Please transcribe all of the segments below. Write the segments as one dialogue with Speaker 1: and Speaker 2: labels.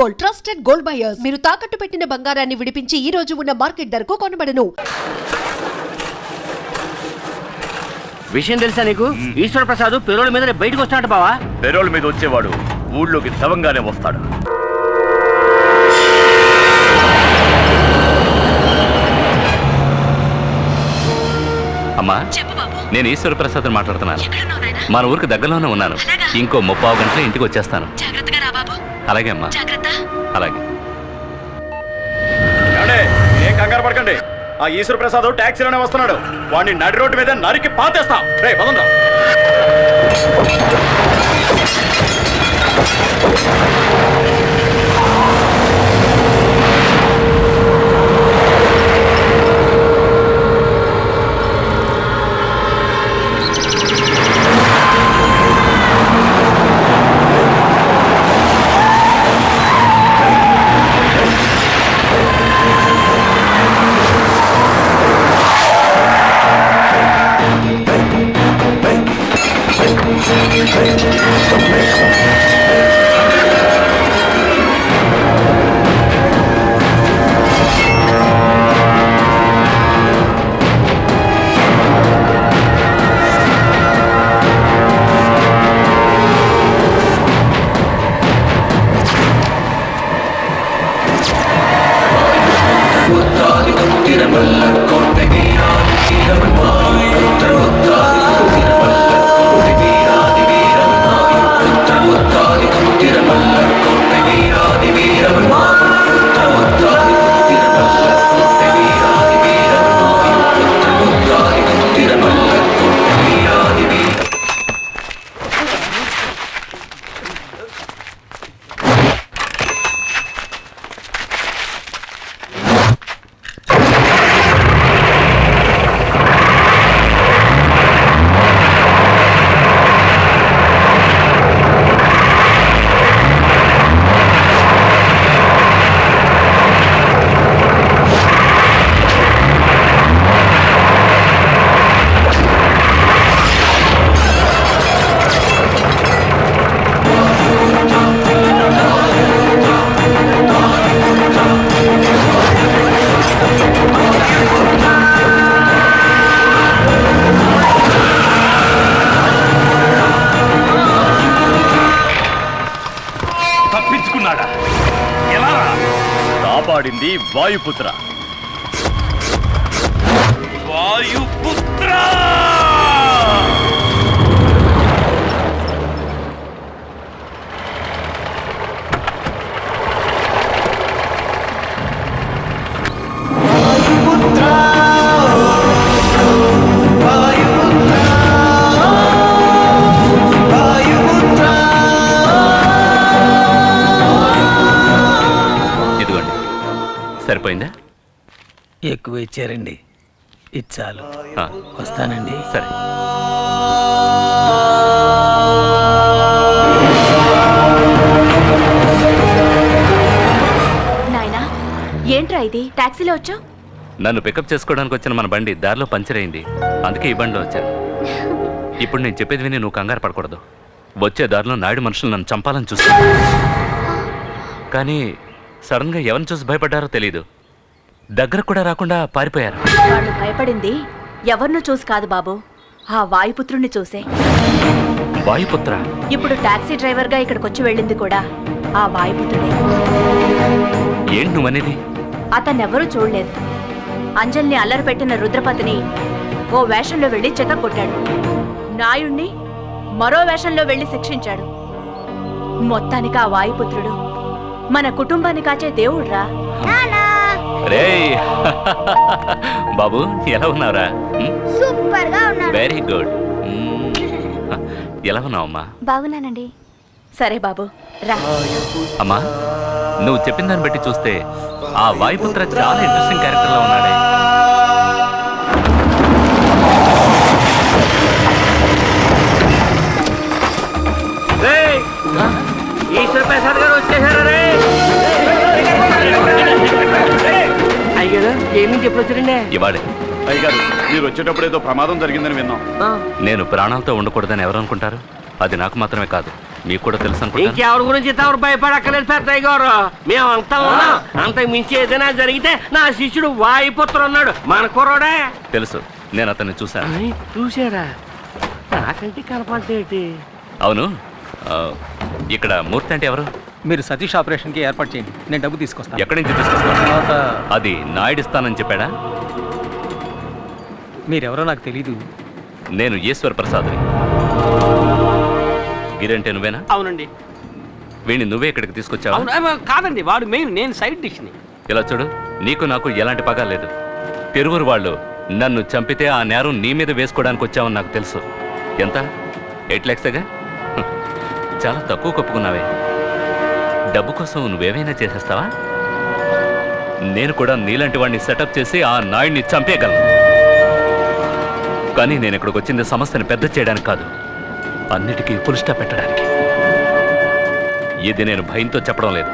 Speaker 1: Gold, trusted gold buyers. మీరు తాకట్టు పెట్టిన బంగారాన్ని విడిపించి ఈ రోజు ఉన్న మార్కెట్ ధరకు కొనబడను.
Speaker 2: విషయం తెలుసా నీకు? ఈశ్వర ప్రసాద్ పెరోల్ మీద బయటకు వస్తాడు బావా.
Speaker 3: పెరోల్ మీద వచ్చేవాడు ఊళ్ళోకి శవంగానే వస్తాడు.
Speaker 4: అమ్మా, నేను ఈశ్వర ప్రసాద్ మాట్లాడుతున్నాను. మన ఊరికి దగ్గరలోనే ఉన్నాను. ఇంకో 30 గంటలు ఇంటికి వచ్చేస్తాను. అలాగే అమ్మా, అలాగే.
Speaker 3: ఏం కంగారు పడకండి. ఆ ఈశ్వర ప్రసాద్ ట్యాక్సీలోనే వస్తున్నాడు. వాడిని నడి రోడ్డు మీద నరికి పాతేస్తాం. రే పదండి. కాపాడింది వాయుపుత్ర. వాయుపుత్ర
Speaker 4: సరిపోయిందా?
Speaker 2: ఎక్కువ ఇచ్చారండి. ఇచ్చాలు. వస్తానండి.
Speaker 4: సరే.
Speaker 5: నాయనా, ఏంట్రా ఇది? టాక్సీలో వచ్చావు?
Speaker 4: నన్ను పికప్ చేసుకోవడానికి వచ్చిన మన బండి దారిలో పంచర్ అయింది. అందుకే ఈ బండిలో వచ్చాను. ఇప్పుడు నేను చెప్పేది విని నువ్వు కంగారు పడకూడదు. వచ్చే దారిలో నాయుడు మనుషులు నన్ను చంపాలని చూస్తాను. కానీ సడన్గా ఎవరిని చూసి భయపడ్డారో తెలీదు. దగ్గర కూడా రాకుండా పారిపోయారు.
Speaker 5: వాళ్ళు భయపడింది ఎవరినో చూసి కాదు బాబు, ఆ వాయుపుత్రుణ్ణి చూసే.
Speaker 4: వాయుపుత్ర?
Speaker 5: ఇప్పుడు టాక్సీ డ్రైవర్ గా ఇక్కడికి వచ్చి వెళ్ళింది కూడా ఆ వాయుపుత్రుడే.
Speaker 4: ఏంటి నువ్వనేది?
Speaker 5: అతన్నెవరూ చూడలేదు. అంజల్ని అల్లరి పెట్టిన రుద్రపతిని ఓ వేషంలో వెళ్లి చెత్త కొట్టాడు. నాయుణ్ణి మరో వేషంలో వెళ్లి శిక్షించాడు. మొత్తానికి ఆ వాయుపుత్రుడు మన కుటుంబాన్ని కాచే దేవుడ్రా.
Speaker 4: రే బాబు, ఎలా ఉన్నావురా?
Speaker 6: సూపర్ గా ఉన్నా.
Speaker 4: Very good. ఎలా ఉన్నావమ్మా?
Speaker 6: బాగున్నానండి.
Speaker 5: సరే బాబు రా.
Speaker 4: అమ్మా, నువ్వు చెప్పిన దాన్ని బట్టి చూస్తే ఆ వాయుపుత్ర చాలా ఇంట్రెస్టింగ్ క్యారెక్టర్ లా ఉన్నాడే.
Speaker 2: ఈశ్వర ప్రసాద్ గారు వచ్చేసారా? అయ్యారు ఏం నుంచి ఎప్పుడు వచ్చారండి?
Speaker 4: ఇవాడే.
Speaker 3: అయ్యగారు, మీరు వచ్చేటప్పుడు ఏదో ప్రమాదం జరిగిందని విన్నాం.
Speaker 4: నేను ప్రాణాలతో ఉండకూడదని ఎవరు అనుకుంటారు? అది నాకు మాత్రమే కాదు, మీకు కూడా తెలుసు అనుకుంటా.
Speaker 2: ఇంకెవరి గురించి తమరు భయపడక్కలేదు పెద్దయ్య గారు. మేము అంతా ఉన్నాం. అంతకు మించి ఏదైనా జరిగితే నా శిష్యుడు వాయుపుత్ర ఉన్నాడు, మన కుర్రోడే.
Speaker 4: తెలుసు, నేను అతన్ని చూశాను.
Speaker 2: చూసారా? నాకంటే కనపడేటి.
Speaker 4: అవును, ఇక్కడ మూర్తి అంటే ఎవరు?
Speaker 7: మీరు సతీష్ ఆపరేషన్కి ఏర్పాటు చేయండి, నేను డబ్బు తీసుకొస్తాను.
Speaker 4: ఎక్కడి నుంచి తీసుకొస్తాను? అది నాయుడిస్తానని చెప్పాడా?
Speaker 7: మీరెవరో నాకు తెలీదు.
Speaker 4: నేను ఈశ్వర్ ప్రసాద్ని. గిరంటే నువ్వేనా?
Speaker 8: అవునండి.
Speaker 4: వీడిని నువ్వే ఇక్కడికి తీసుకొచ్చావా?
Speaker 8: కాదండి, వాడు మెయిన్, నేను సైడ్ డిష్ని.
Speaker 4: ఇలా చూడు, నీకు నాకు ఎలాంటి పగ లేదు. తిరువురు వాళ్ళు నన్ను చంపితే ఆ నేరం నీ మీద వేసుకోవడానికి వచ్చావని నాకు తెలుసు. ఎంత? 8 lakhsగా? చాలా తక్కువ కప్పుకున్నావే. డబ్బు కోసం నువ్వేమైనా చేసేస్తావా? నేను కూడా నీలాంటి వాడిని సెటప్ చేసి ఆ నాయుడిని చంపేయగలను. కానీ నేను ఇక్కడికి వచ్చింది సమస్యను పెద్ద చేయడానికి కాదు, అన్నిటికీ ఫుల్ స్టాప్ పెట్టడానికి. ఇది నేను భయంతో చెప్పడం లేదు.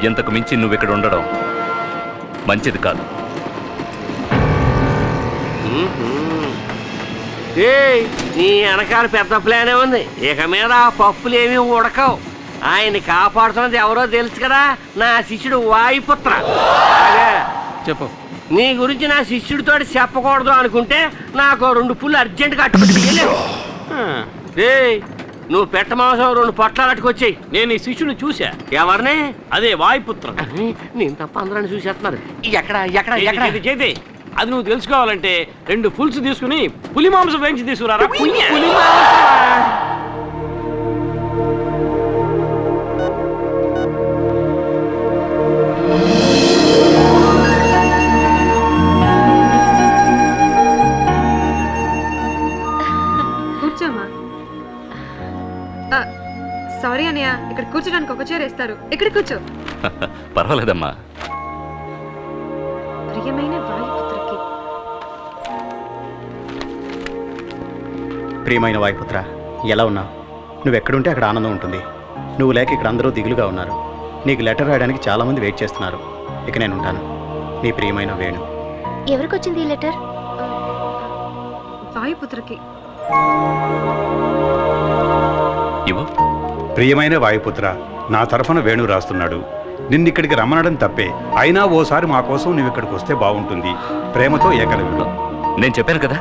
Speaker 4: ఇంతకు మించి నువ్వు ఇక్కడ ఉండడం మంచిది కాదు.
Speaker 2: నీ వెనకాల పెద్ద ప్లానే ఉంది. ఇక మీద ఆ పప్పులు ఏమీ ఉడకవు. ఆయన్ని కాపాడుతున్నది ఎవరో తెలుసు కదా, నా శిష్యుడు వాయుపుత్ర.
Speaker 7: చెప్పు.
Speaker 2: నీ గురించి నా శిష్యుడితో చెప్పకూడదు అనుకుంటే నాకు 2 పుల్లు అర్జెంటుగా అట్టుకొచ్చి. నువ్వు పెట్ట మాంసం 2 పొట్లాలు అట్టుకొచ్చాయి.
Speaker 8: నేను ఈ శిష్యుని చూసా.
Speaker 2: ఎవరిని?
Speaker 8: అదే వాయుపుత్రం.
Speaker 2: నేను తప్ప అందరాన్ని చూసేస్తున్నారు. ఎక్కడ ఎక్కడ ఎక్కడ?
Speaker 8: చేతి అది నువ్వు తెలుసుకోవాలంటే 2 ఫుల్స్ తీసుకుని పులి మాంసం వేయించి తీసుకురారా.
Speaker 9: కూర్చోమ్మా. సారీ అన్నయ్య, ఇక్కడ కూర్చోడానికి ఒక చైర్ వేస్తారు. ఇక్కడ కూర్చో.
Speaker 4: పర్వాలేదమ్మా.
Speaker 9: ప్రియమైన వాయుపుత్రకి.
Speaker 3: ప్రియమైన వాయుపుత్ర, ఎలా ఉన్నావు? నువ్వెక్కడుంటే అక్కడ ఆనందం ఉంటుంది. నువ్వు లేక ఇక్కడ అందరూ దిగులుగా ఉన్నారు. నీకు లెటర్ రాయడానికి చాలామంది వెయిట్ చేస్తున్నారు. ఇక నేను ఉంటాను. నీ ప్రియమైన వేణు.
Speaker 6: ఎవరికి వచ్చింది ఈ లెటర్?
Speaker 9: వాయుపుత్రకి.
Speaker 4: ఇవ్వు.
Speaker 10: ప్రియమైన వాయుపుత్ర, నా తరఫున వేణు రాస్తున్నాడు. నిన్నిక్కడికి రమ్మనడం తప్పే, అయినా ఓసారి మా కోసం నువ్వు ఇక్కడికి వస్తే బాగుంటుంది. ప్రేమతో ఏకలవ్యుడు.
Speaker 4: నేను చెప్పాను కదా,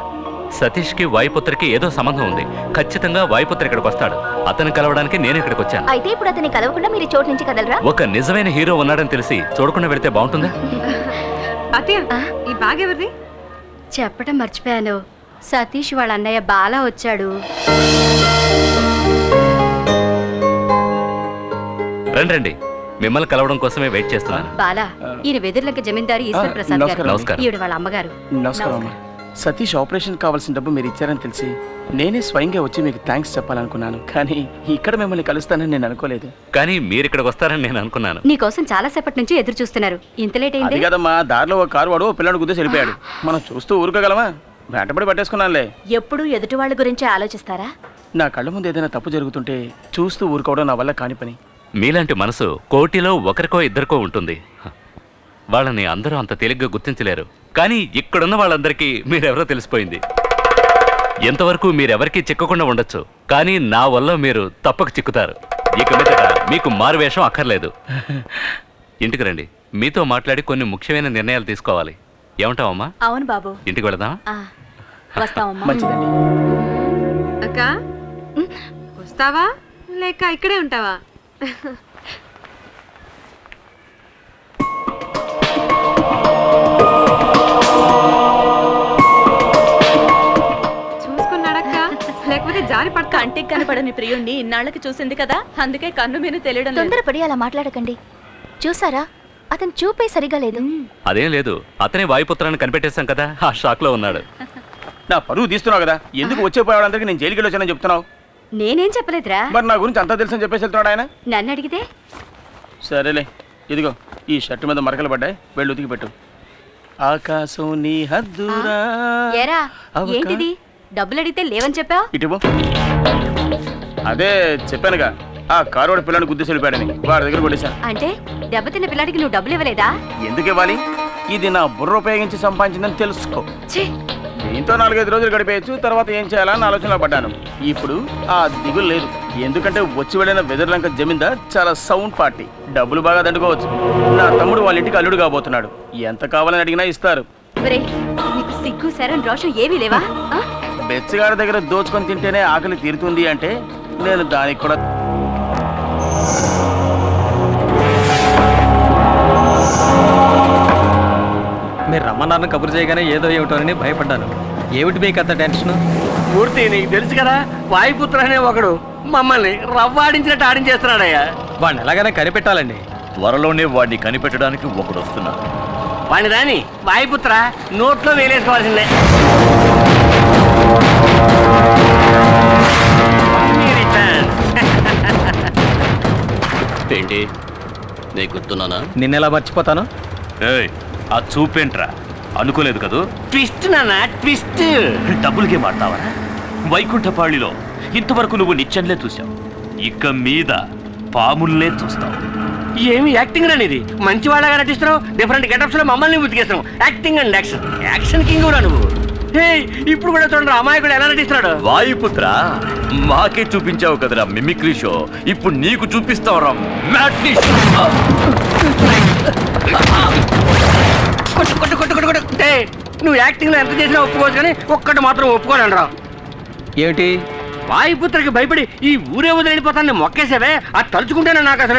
Speaker 4: సతీష్కి వాయుపుత్రకి ఏదో సంబంధం ఉంది. ఖచ్చితంగా వాయుపుత్ర ఇక్కడికి వస్తాడు. అతను కలవడానికి నేను ఇక్కడికి వచ్చాను.
Speaker 6: అయితే ఇప్పుడు అతన్ని కలవకుండా మీరు చోటు నుంచి కదలరా?
Speaker 4: ఒక నిజమైన హీరో ఉన్నాడని తెలిసి చూడకుండా వెళితే బాగుంటుందా?
Speaker 9: అత్తయ్య, ఈ బ్యాగ్ ఎవరిది?
Speaker 5: చెప్పడం మర్చిపోయాను. సతీష్ వాళ్ళ అన్నయ్య బాలా వచ్చాడు.
Speaker 4: రండి, మిమ్మల్ని కలవడం కోసమే వెయిట్ చేస్తున్నాను.
Speaker 5: బాలా, ఈయన వెదుర్లంక జమీందారు ఈశ్వర్ ప్రసాద్ గారు.
Speaker 4: నమస్కారం.
Speaker 5: ఈవిడ వాళ్ళ అమ్మగారు.
Speaker 8: నమస్కారం. సతీష్ ఆపరేషన్ కావాల్సిన డబ్బు మీరు ఇచ్చారని తెలిసి నేనే స్వయంగా వచ్చి మీకు థ్యాంక్స్ చెప్పాలనుకున్నాను. కానీ ఇక్కడ మిమ్మల్ని కలుస్తానని నేను అనుకోలేదు.
Speaker 4: కానీ మీరు ఇక్కడికి వస్తారని నేను అనుకున్నాను.
Speaker 5: నీకోసం చాలా సేపటి నుంచి ఎదురు చూస్తున్నారు. ఇంత లేట్ అయింది.
Speaker 8: అది కదమ్మా, దారిలో ఒక కారు వాడు పిల్లడు గుద్దేసి వెళ్ళిపోయాడు. మనం చూస్తూ ఊరుకోగలమా? వెంటబడి పట్టేసుకున్నానులే.
Speaker 5: ఎప్పుడు ఎదుటి వాళ్ళ గురించి ఆలోచిస్తారా?
Speaker 8: నా కళ్ళ ముందు ఏదైనా తప్పు జరుగుతుంటే చూస్తూ ఊరుకోవడం నా వల్ల కాని పని.
Speaker 4: మీలాంటి మనసు కోటిలో ఒకరికో ఇద్దరికో ఉంటుంది. వాళ్ళని అందరూ అంత తేలిగ్గా గుర్తించలేరు. కానీ ఇక్కడున్న వాళ్ళందరికీ మీరెవరో తెలిసిపోయింది. ఎంతవరకు మీరెవరికీ చిక్కకుండా ఉండొచ్చు, కానీ నా వల్ల మీరు తప్పక చిక్కుతారు. ఇక మీదట మీకు మారువేషం అక్కర్లేదు. ఇంటికి రండి, మీతో మాట్లాడి కొన్ని ముఖ్యమైన నిర్ణయాలు తీసుకోవాలి. ఏమంటావమ్మా?
Speaker 5: అవును బాబు.
Speaker 4: ఇంటికి వెళదాం.
Speaker 5: వస్తావమ్మా.
Speaker 8: మంచిదండి.
Speaker 9: అక్క, వస్తావా లేక ఇక్కడే ఉంటావా? చూసుకున్నాడక్క, లేకపోతే జారి పడతా.
Speaker 5: కంటికి కనపడని ప్రియుణ్ణి ఇన్నాళ్ళకి చూసింది కదా, అందుకే కన్ను మీద తెలియడం లేదు.
Speaker 6: తొందరపడి అలా మాట్లాడకండి. చూసారా, అతను చూపే సరిగా లేదు.
Speaker 4: అదేం లేదు, అతనే వాయుపుత్రాన్ని కనిపెట్టేశాం కదా, ఆ షాక్ లో ఉన్నాడు.
Speaker 8: నా పరువు తీస్తున్నావు కదా, ఎందుకు వచ్చే పోయేవాళ్ళందరికీ నేను జైలుకి వచ్చానని చెప్తున్నావు?
Speaker 5: నేనేం చెప్పలేదురా.
Speaker 8: మరి నా గురించి అంతా తెలుసని చెప్పేసి వెళ్తున్నాడు ఆయన.
Speaker 5: నన్ను అడిగితే
Speaker 8: సరేలే, ఇదిగో ఈ షర్టు మీద మరకలు పడ్డాయి, వెళ్ళి ఉతికి పెట్టు. ఆకాశం నీ హద్దురా.
Speaker 5: ఏరా, ఏంటిది? డబ్బులు అడిగితే లేవని చెప్పావు.
Speaker 8: ఇటువో. అదే చెప్పానుగా, ఆ కారు వాడు పిల్లని గుద్దేసి వెళ్ళిపోయాడని వాడి దగ్గర కొట్టేశాను.
Speaker 5: అంటే దెబ్బతిన్న పిల్లాడికి నువ్వు డబ్బులు ఇవ్వలేదా?
Speaker 8: ఎందుకు ఇవ్వాలి? ఇది నా బుర్ర ఉపయోగించి సంపాదించిందని తెలుసుకో.
Speaker 6: ఛీ,
Speaker 8: దీంతో 4-5 రోజులు గడిపేయచ్చు, తర్వాత ఏం చేయాలని ఆలోచనలో పడ్డాను. ఇప్పుడు ఆ దిగులు లేదు, ఎందుకంటే వచ్చి వెళ్ళిన వెదర్లంక జమీందార్ చాలా సౌండ్ పార్టీ, డబ్బులు బాగా దండుకోవచ్చు. నా తమ్ముడు వాళ్ళ ఇంటికి అల్లుడు కాబోతున్నాడు, ఎంత కావాలని అడిగినా ఇస్తారు.
Speaker 5: ఒరేయ్, నీకు సిగ్గు శరం రోషం ఏమీ లేవా? ఆ?
Speaker 8: బెచ్చగారి దగ్గర దోచుకొని తింటేనే ఆకలి తీరుతుంది అంటే నేను దానికి కూడా.
Speaker 7: మీరు రమ్మన్నారని కబురు చేయగానే ఏదో ఏమిటోనని భయపడ్డాను. ఏమిటి మీకు అంత టెన్షన్?
Speaker 2: మూర్తి, నీకు తెలుసు కదా, వాయుపుత్ర అనే ఒకడు మమ్మల్ని రవ్వాడించినట్టు ఆడించేస్తున్నాడయ్యా.
Speaker 7: వాడిని ఎలాగైనా కనిపెట్టాలండి.
Speaker 11: త్వరలోనే వాడిని కనిపెట్టడానికి ఒకడు వస్తున్నాడు.
Speaker 2: వాడిని రాని వాయుపుత్ర నోట్లో వేలేసుకోవాల్సిందే.
Speaker 11: ఏంటి నీకు గుర్తున్నానా?
Speaker 7: నిన్నెలా మర్చిపోతాను?
Speaker 11: ఏయ్, ఆ చూపేంట్రా? అనుకోలేదు కదూ.
Speaker 2: ట్విస్ట్ నాన్న, ట్విస్ట్.
Speaker 11: డబ్బులకే మాట్లావరా? వైకుంఠపాళిలో ఇంతవరకు నువ్వు నిత్యంలే చూసావు, ఇక మీద పాముల్నే చూస్తావు.
Speaker 2: ఏమి యాక్టింగ్ రాని ఇది? మంచి వాళ్ళగా నటిస్తున్నావు, డిఫరెంట్ గెటప్స్ లో మమ్మల్ని ఉతికేస్తున్నావు. Acting and action, action king కూడా నువ్వు. హే, ఇప్పుడు కూడా చూడండి అమాయకుడు ఎలా నటిస్తున్నాడు.
Speaker 11: వాయుపుత్ర, మాకే చూపించావు కదరా మిమిక్రీ షో, ఇప్పుడు నీకు చూపిస్తావురా మ్యాట్నీ షో.
Speaker 2: కొట్టు కొట్టు కొట్టు కొట్టు కొట్టు. హే, నువ్వు యాక్టింగ్ లో ఎంత చేసినా ఒప్పుకోవచ్చు, కానీ ఒక్కటి మాత్రం ఒప్పుకోను రా.
Speaker 7: ఏమిటి?
Speaker 2: వాయుపుత్రకి భయపడి ఈ ఊరే వదిలిపోతాను మొక్కేసావే, అది తలుచుకుంటేనే నాకు అసలు.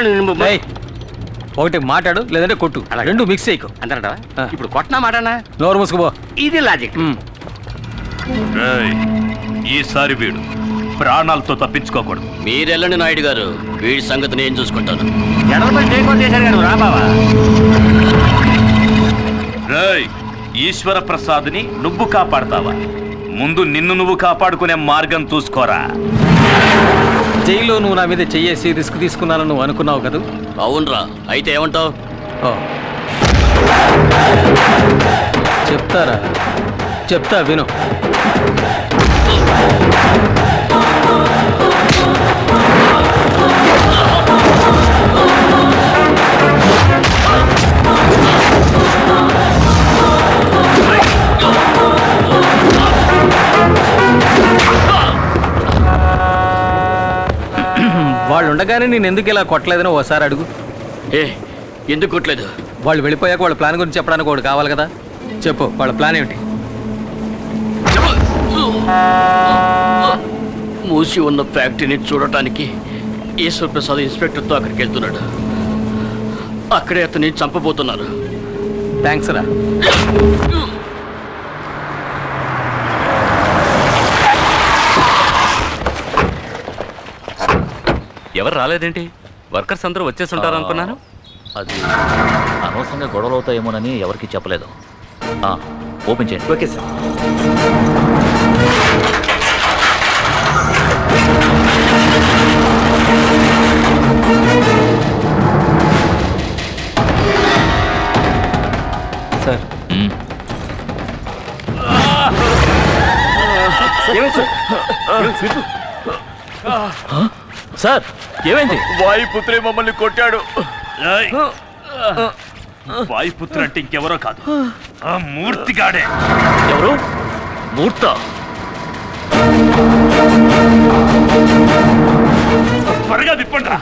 Speaker 7: ఏయ్, ఒకటి మాట్లాడు, లేదంటే కొట్టు, రెండు మిక్స్ చేయకు.
Speaker 2: అంటారా? ఇప్పుడు కొట్టనా మాటనా?
Speaker 7: నోరు మూసుకుపో.
Speaker 2: ఇది లాజిక్.
Speaker 11: రేయ్, ఈసారి వీడు ప్రాణాలతో తప్పించుకోకూడదు.
Speaker 12: మీరెళ్ళండి నాయుడు గారు, వీడి సంగతి నేను చూసుకుంటాను.
Speaker 2: ఎడలపై టేక్ చేశారు గారు, రా బావా.
Speaker 11: రేయ్, ఈశ్వర ప్రసాద్ని నువ్వు కాపాడతావా? ముందు నిన్ను నువ్వు కాపాడుకునే మార్గం చూసుకోరా.
Speaker 7: జైల్లో నువ్వు నా మీద చెయ్యేసి రిస్క్ తీసుకున్నాను నువ్వు అనుకున్నావు కదా?
Speaker 12: అవునరా, అయితే ఏమంటావు?
Speaker 7: చెప్తారా? చెప్తా, విను. వాళ్ళు ఉండగానే నేను ఎందుకు ఇలా కొట్టలేదని ఓసారి అడుగు.
Speaker 12: ఎందుకు కొట్టలేదు?
Speaker 7: వాళ్ళు వెళ్ళిపోయాక వాళ్ళ ప్లాన్ గురించి చెప్పడానికి ఒకటి కావాలి కదా. చెప్పు, వాళ్ళ ప్లాన్ ఏమిటి?
Speaker 12: మూసి ఉన్న ఫ్యాక్టరీని చూడటానికి ఈశ్వర ప్రసాద్ ఇన్స్పెక్టర్తో అక్కడికి వెళ్తున్నాడు. అక్కడే అతన్ని చంపబోతున్నారు.
Speaker 7: థ్యాంక్స్ రా.
Speaker 4: ఎవరు రాలేదేంటి? వర్కర్స్ అందరూ వచ్చేస్తుంటారు అనుకున్నాను.
Speaker 11: అది అనవసరంగా గొడవలు అవుతాయేమోనని ఎవరికి చెప్పలేదు. ఓపెన్ చేయండి.
Speaker 3: Okay sir.
Speaker 7: సార్,
Speaker 11: సార్, ఏమైంది? వాయుపుత్రే మమ్మల్ని కొట్టాడు. వాయుపుత్ర అంటే ఇంకెవరో కాదు, ఆ మూర్తిగాడే. ఎవరు? మూర్త? త్వరగా విప్పండి రా.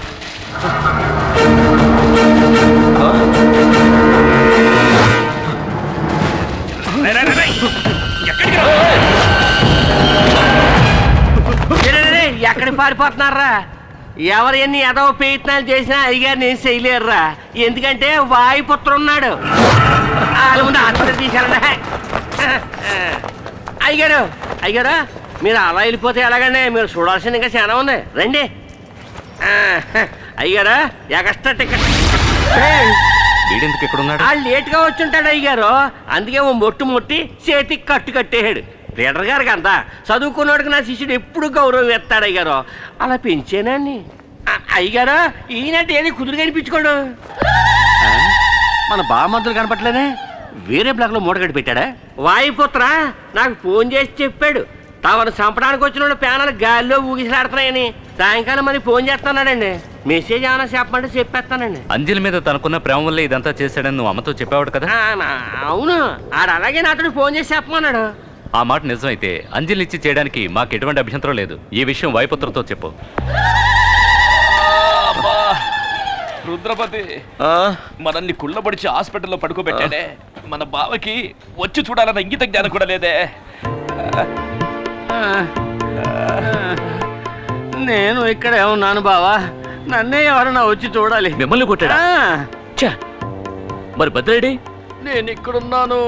Speaker 2: ఎక్కడికి పారిపోతున్నారా? ఎవరు ఎన్ని ఎదవ ప్రయత్నాలు చేసినా అయ్యగారు నేను చేయలేరురా, ఎందుకంటే వాయుపుత్ర ఉన్నాడు. వాళ్ళ ముందు ఆత్మహత్య తీశారండి. అయ్యగారు, అయ్యగారు, మీరు అలా వెళ్ళిపోతే ఎలాగండి? మీరు చూడాల్సింది ఇంకా చాలా ఉంది, రండి. అయ్యగారు, ఎక్స్ట్రా టికెట్.
Speaker 4: వీడెందుకు ఇక్కడ ఉన్నాడు?
Speaker 2: వాళ్ళు లేట్గా వచ్చి ఉంటాడు అయ్యగారు, అందుకే ఓ మొట్టు ముట్టి చేతికి కట్టు కట్టేయాడు. లీడర్ గారికి అంతా చదువుకున్నోడికి నా శిష్యుడు ఎప్పుడు గౌరవం ఎత్తాడు అయ్యారు, అలా పెంచేనాన్ని. అయ్యగారు, ఈయనంటే ఏది కుదురు కనిపించుకోడు. మన బామంతులు కనపట్లేదే, వేరే బ్లాక్లో మూటగడ్డి పెట్టాడా? వాయుపుత్ర నాకు ఫోన్ చేసి చెప్పాడు, తమను చంపడానికి వచ్చిన వాళ్ళు ప్యానల్ గాలిలో ఊగిసలాడుతున్నాయని సాయంకాలం మరి ఫోన్ చేస్తున్నాడండి. మెసేజ్ ఏమైనా చెప్పమంటే చెప్పేస్తానండి.
Speaker 4: అంజలి మీద తనకున్న ప్రేమ వల్ల ఇదంతా చేశాడని నువ్వు అమ్మతో చెప్పావు కదా?
Speaker 2: అవును, ఆడు అలాగే నాతో ఫోన్ చేసి చెప్పమన్నాడు.
Speaker 4: ఆ మాట నిజమైతే అంజలిని ఇచ్చి చేయడానికి మాకు ఎటువంటి అభ్యంతరం లేదు. ఈ విషయం వాయుపుత్రతో చెప్పు.
Speaker 11: రుద్రపతి మనల్ని కుళ్ళబడిచి హాస్పిటల్లో పడుకోబెట్టాడే, మన బావకి వచ్చి చూడాలన్న ఇంగిత జ్ఞానం కూడా లేదే.
Speaker 2: నేను ఇక్కడే ఉన్నాను బావా, నన్నే ఎవరన్నా వచ్చి చూడాలి.
Speaker 12: మిమ్మల్ని కొట్టాడా? మరి భద్రేడి?
Speaker 2: నేను ఇక్కడున్నాను.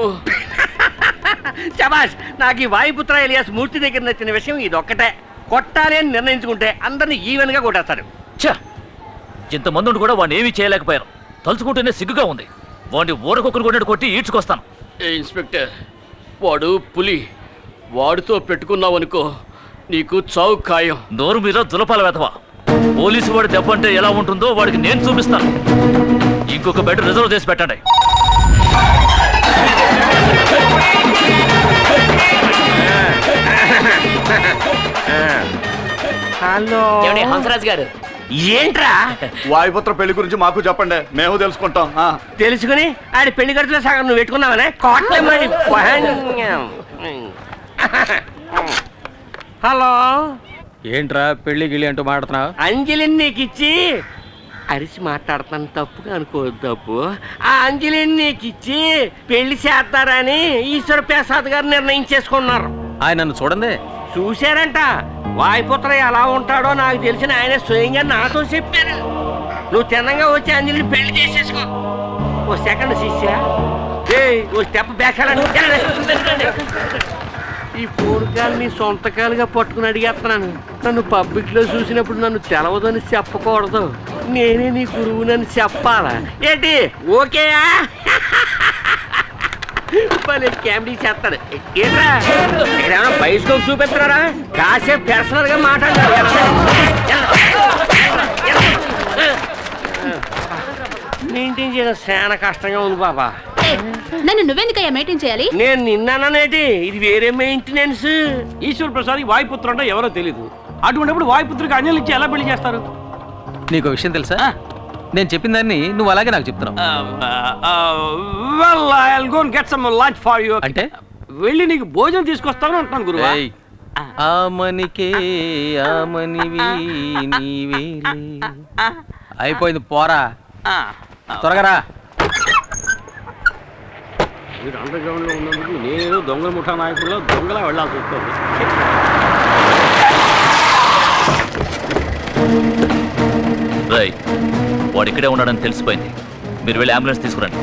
Speaker 2: శబాష్, నాకు ఈ వాయుపుత్ర ఎలియాస్ మూర్తి దగ్గర నచ్చిన విషయం ఇదొక్కటే. కొట్టాలి అని నిర్ణయించుకుంటే అందరినీ ఈవెన్ గా కొట్టేస్తాడు.
Speaker 12: ఇంతమంది ఉండి కూడా వాడిని ఏమీ చేయలేకపోయారు. తలుచుకుంటేనే సిగ్గుగా ఉంది. వాడిని ఊరకొక్కరు కొట్టినట్టు కొట్టి ఈడ్చుకొస్తాను. ఇన్స్పెక్టర్, వాడు పులి. వాడితో పెట్టుకున్నావనుకో నీకు చావు ఖాయం. నోరు మీద దులపాల వెతవా. పోలీసు వాడి దెబ్బ అంటే ఎలా ఉంటుందో వాడికి నేను చూపిస్తాను. ఇంకొక బెడ్ రిజర్వ్ చేసి పెట్టండి.
Speaker 2: హలో
Speaker 12: హంసరాజ్ గారు.
Speaker 2: ఏంట్రా?
Speaker 3: వాయుపుత్ర పెళ్లి గురించి మాకు చెప్పండి, మేము తెలుసుకుంటాం.
Speaker 2: తెలుసుకుని ఆడి పెళ్లి ఖర్చులో సగం నువ్వు పెట్టుకున్నావనే కోట్లే. హలో,
Speaker 7: ఏంట్రా పెళ్లి గిళ్ళి అంటూ మాట్లాడుతున్నావు?
Speaker 2: అంజలిని నీకు ఇచ్చి అరిసి మాట్లాడుతాను, తప్పుగా అనుకోవద్దు. తప్పు. ఆ అంజలిని నీకు ఇచ్చి పెళ్లి చేస్తారని ఈశ్వర ప్రసాద్ గారు నిర్ణయించేసుకున్నారు.
Speaker 7: ఆయన నన్ను చూడండి.
Speaker 2: చూశారంట. వాయుపుత్ర ఎలా ఉంటాడో నాకు తెలిసిన ఆయన స్వయంగా నాతో చెప్పారు. నువ్వు తిన్నంగా వచ్చి అంజలిని పెళ్లి చేసేసుకో. ఓ సెకండ్ శిష్య, ఓ స్టెప్ బ్యాక్. ఈ పూర్వకాలని సొంతకాలుగా పట్టుకుని అడిగేస్తున్నాను. నన్ను పబ్లిక్ లో చూసినప్పుడు నన్ను తెలవదని చెప్పకూడదు. నేనే నీ గురువునని చెప్పాలా ఏంటి? ఓకేయా? కామెడీ చేస్తాడు. ఏంట్రా ఇక్కడ ఏమైనా బయోస్కోప్ చూపిస్తున్నారా? కాసేపు పర్సనల్ గా మాట్లాడారు. మెయింటైన్ చేయడం చాలా కష్టంగా ఉంది బాబా.
Speaker 5: నన్ను నువ్వెందుకయ్యా మెయింటైన్ చేయాలి?
Speaker 2: నేను నిన్నానేటి, ఇది వేరే మెయింటెనెన్స్.
Speaker 8: ఈశ్వర ప్రసాద్ వాయుపుత్ర అంటే ఎవరో తెలీదు. అటువంటిప్పుడు వాయుపుత్రికి అంజలి ఇచ్చి ఎలా పెళ్లి చేస్తారు?
Speaker 7: నీకు విషయం తెలుసా? నేను చెప్పిన దాన్ని నువ్వు అలాగే నాకు చెప్తున్నావు. అంటే
Speaker 8: వెళ్ళి నీకు భోజనం తీసుకొస్తాను అంటున్నాను గురువు.
Speaker 7: అయిపోయింది, పోరా త్వరగా రా.
Speaker 8: మీరు అండర్ గ్రౌండ్ లో ఉన్నందుకు నేను దొంగల ముఠా నాయకుల్లో దొంగలా వెళ్ళాల్సి వస్తుంది.
Speaker 12: వాడు ఇక్కడే ఉన్నాడని తెలిసిపోయింది. మీరు వెళ్ళి అంబులెన్స్ తీసుకురండి.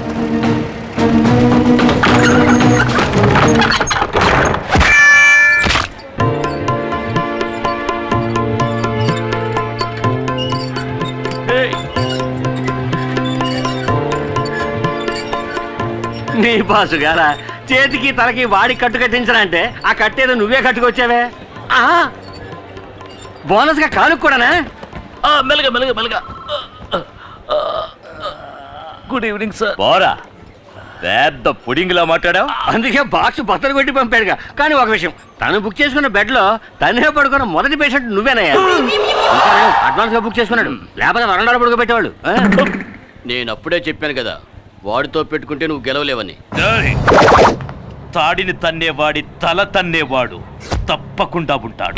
Speaker 2: నీ బాసు గారా చేతికి తలకి వాడి కట్టు కట్టించరంటే ఆ కట్టేదో నువ్వే కట్టుకొచ్చావే. బోనస్ గా కానుక కూడానా?
Speaker 12: మెల్లగా మెల్లగా మెల్లగా. Good evening sir. బారా పెద్ద పుడింగ్లా మాట్లాడావు.
Speaker 2: అందుకే బాక్స్ బత్తలు కొట్టి పంపాడుగా. కానీ ఒక విషయం, తను బుక్ చేసుకున్న బెడ్ లో తనే పడుకున్న మొదటి పేషెంట్ నువ్వేనయ్యా. అడ్వాన్స్ గా బుక్ చేసుకున్నాడు, లేకపోతే వరండాలో పడుకోబెట్టేవాడు.
Speaker 12: నేను అప్పుడే చెప్పాను కదా, వాడితో పెట్టుకుంటే నువ్వు గెలవలేవని.
Speaker 11: తాడిని తన్నేవాడి తల తన్నేవాడు తప్పకుండా ఉంటాడు.